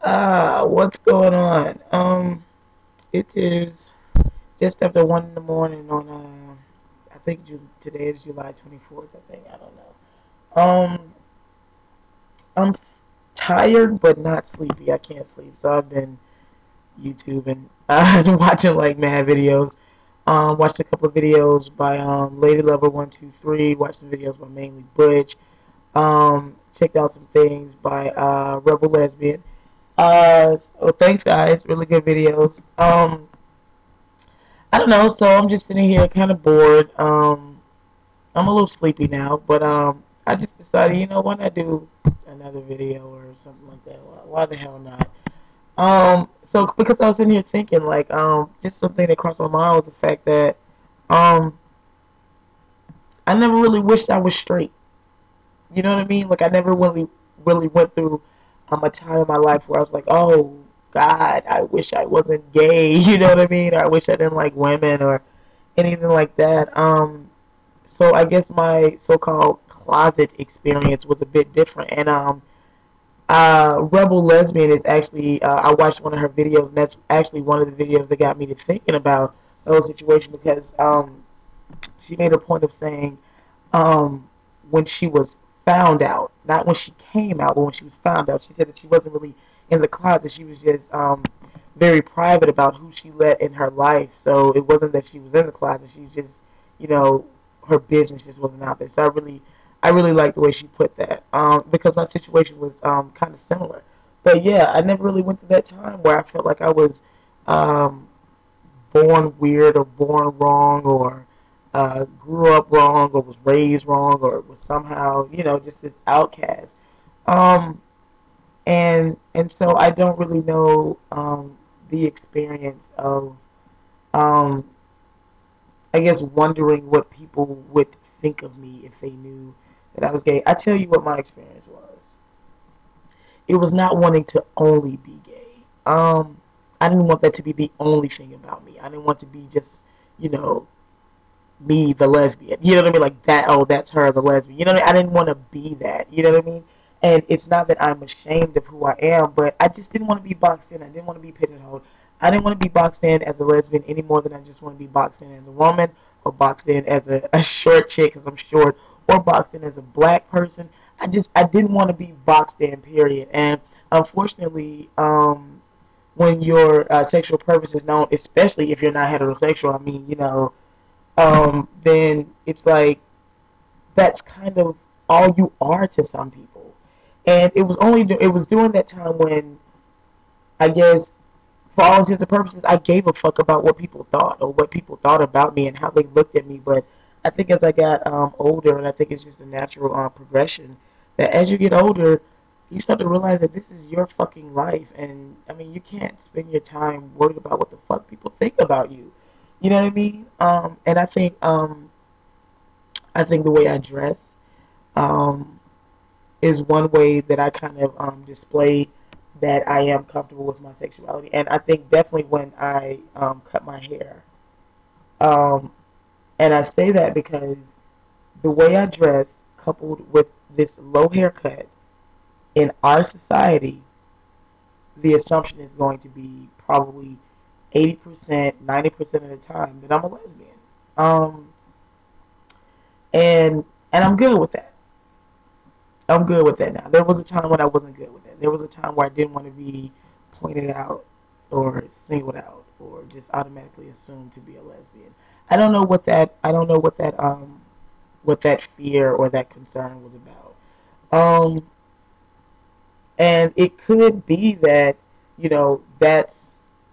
What's going on? It is just after 1 in the morning on I think today is July 24th. I think I don't know. I'm tired but not sleepy. I can't sleep, so I've been YouTubing, watching like mad videos. Watched a couple of videos by Lady Lover 123. Watched some videos by mainly Butch. Checked out some things by Rebel Lesbian. So thanks guys, really good videos. I don't know, so I'm just sitting here kind of bored. I'm a little sleepy now, but I just decided, why not do another video or something like that? Why the hell not? So because I was sitting here thinking, like, just something that crossed my mind was the fact that, um, I never really wished I was straight. You know what I mean? Like, I never really went through a time in my life where I was like, oh God, I wish I wasn't gay. You know what I mean? Or I wish I didn't like women or anything like that. So I guess my so-called closet experience was a bit different. And Rebel Lesbian is actually I watched one of her videos, and that's actually one of the videos that got me to thinking about the whole situation because she made a point of saying um, when she was found out, not when she came out, but when she was found out, she said that she wasn't really in the closet. She was just very private about who she let in her life. So it wasn't that she was in the closet. She was just, you know, her business just wasn't out there. So I really like the way she put that because my situation was kind of similar. But yeah, I never really went through that time where I felt like I was um, born weird or born wrong or grew up wrong or was raised wrong or was somehow just this outcast. Um, and so I don't really know the experience of um, I guess wondering what people would think of me if they knew that I was gay. I tell you what my experience was. It was not wanting to only be gay. I didn't want that to be the only thing about me. I didn't want to be just you know me, the lesbian. You know what I mean? Like that. Oh, that's her, the lesbian. You know what I mean? I didn't want to be that. You know what I mean? And it's not that I'm ashamed of who I am, but I just didn't want to be boxed in. I didn't want to be pigeonholed. I didn't want to be boxed in as a lesbian any more than I just want to be boxed in as a woman or boxed in as a short chick because I'm short or boxed in as a black person. I didn't want to be boxed in. Period. And unfortunately, when your sexual purpose is known, especially if you're not heterosexual, I mean, then it's like that's kind of all you are to some people. And it was during that time when I guess for all intents and purposes I gave a fuck about what people thought or what people thought about me and how they looked at me. But I think as I got older, and I think it's just a natural progression that as you get older, you start to realize that this is your fucking life, and I mean you can't spend your time worried about what the fuck people think about you. You know what I mean? And I think the way I dress um, is one way that I kind of display that I am comfortable with my sexuality. And I think definitely when I cut my hair, um, and I say that because the way I dress, coupled with this low haircut in our society, the assumption is going to be probably 80%, 90% of the time that I'm a lesbian. Um, and I'm good with that. I'm good with that now. There was a time when I wasn't good with it. There was a time where I didn't want to be pointed out or singled out or just automatically assumed to be a lesbian. I don't know what that fear or that concern was about. Um and it could be that, that's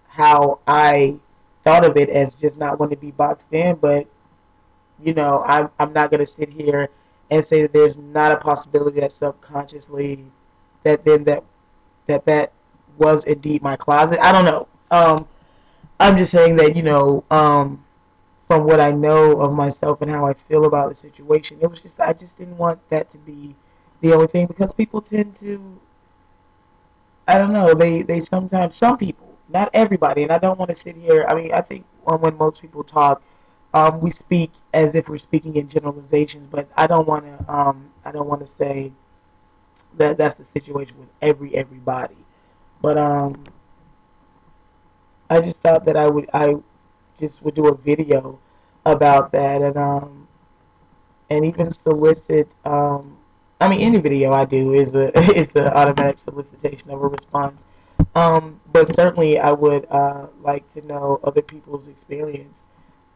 how I thought of it as just not wanting to be boxed in, but I'm not gonna sit here and say that there's not a possibility that subconsciously that then that was indeed my closet. I don't know. I'm just saying that from what I know of myself and how I feel about the situation, it was just I just didn't want that to be the only thing because people tend to I don't know they sometimes some people not everybody and I don't want to sit here. I mean I think when most people talk we speak as if we're speaking in generalizations, but I don't want to say that that's the situation with everybody. But I just thought that I just would do a video about that, and even solicit. I mean, any video I do is a is an automatic solicitation of a response. But certainly, I would like to know other people's experience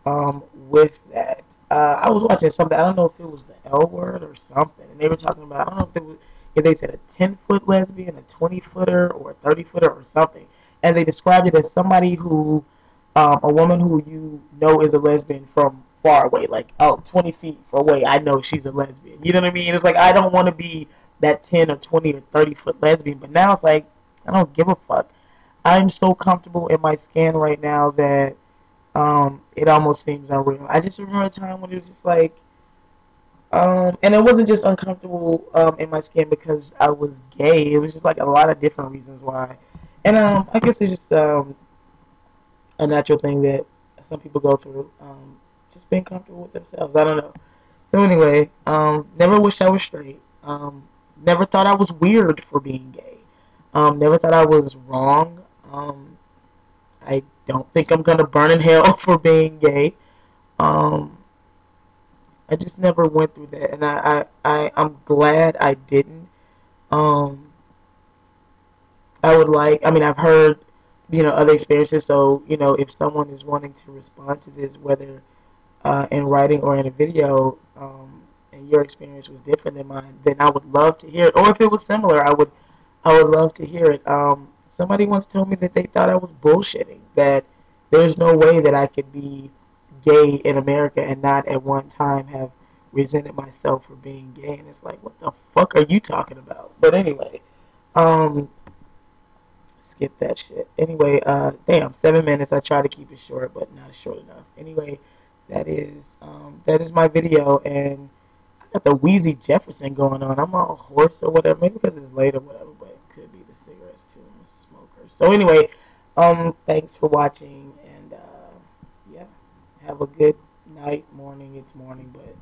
with that. I was watching something. I don't know if it was the L word or something, and they were talking about. I don't know if it was if they said a 10-foot lesbian, a 20-footer, or a 30-footer or something, and they described it as somebody who, a woman who you know is a lesbian from far away, like 20 feet away. I know she's a lesbian. You know what I mean? It's like I don't want to be that 10 or 20 or 30-foot lesbian, but now it's like I don't give a fuck. I'm so comfortable in my skin right now that it almost seems unreal. I just remember a time when it was just like, and it wasn't just uncomfortable in my skin because I was gay. It was just like a lot of different reasons why. And I guess it's just a natural thing that some people go through. Just being comfortable with themselves. I don't know. So anyway, never wish I was straight. Never thought I was weird for being gay. Never thought I was wrong. I don't think I'm gonna burn in hell for being gay. Um, I just never went through that, and I'm glad I didn't. Um, I would like. I mean, I've heard, other experiences. So, if someone is wanting to respond to this, whether in writing or in a video, and your experience was different than mine, then I would love to hear it. Or if it was similar, I would love to hear it. Somebody once told me that they thought I was bullshitting. That there's no way that I could be gay in America and not at one time have resented myself for being gay. And it's like, what the fuck are you talking about? But anyway, um, skip that shit. Anyway, damn, 7 minutes. I try to keep it short, but not short enough. Anyway, that is my video, and I got the Wheezy Jefferson going on. I'm all hoarse or whatever, maybe because it's late or whatever, but it could be the cigarettes too. I'm a smoker. So anyway, thanks for watching, and yeah, have a good night, morning. It's morning, but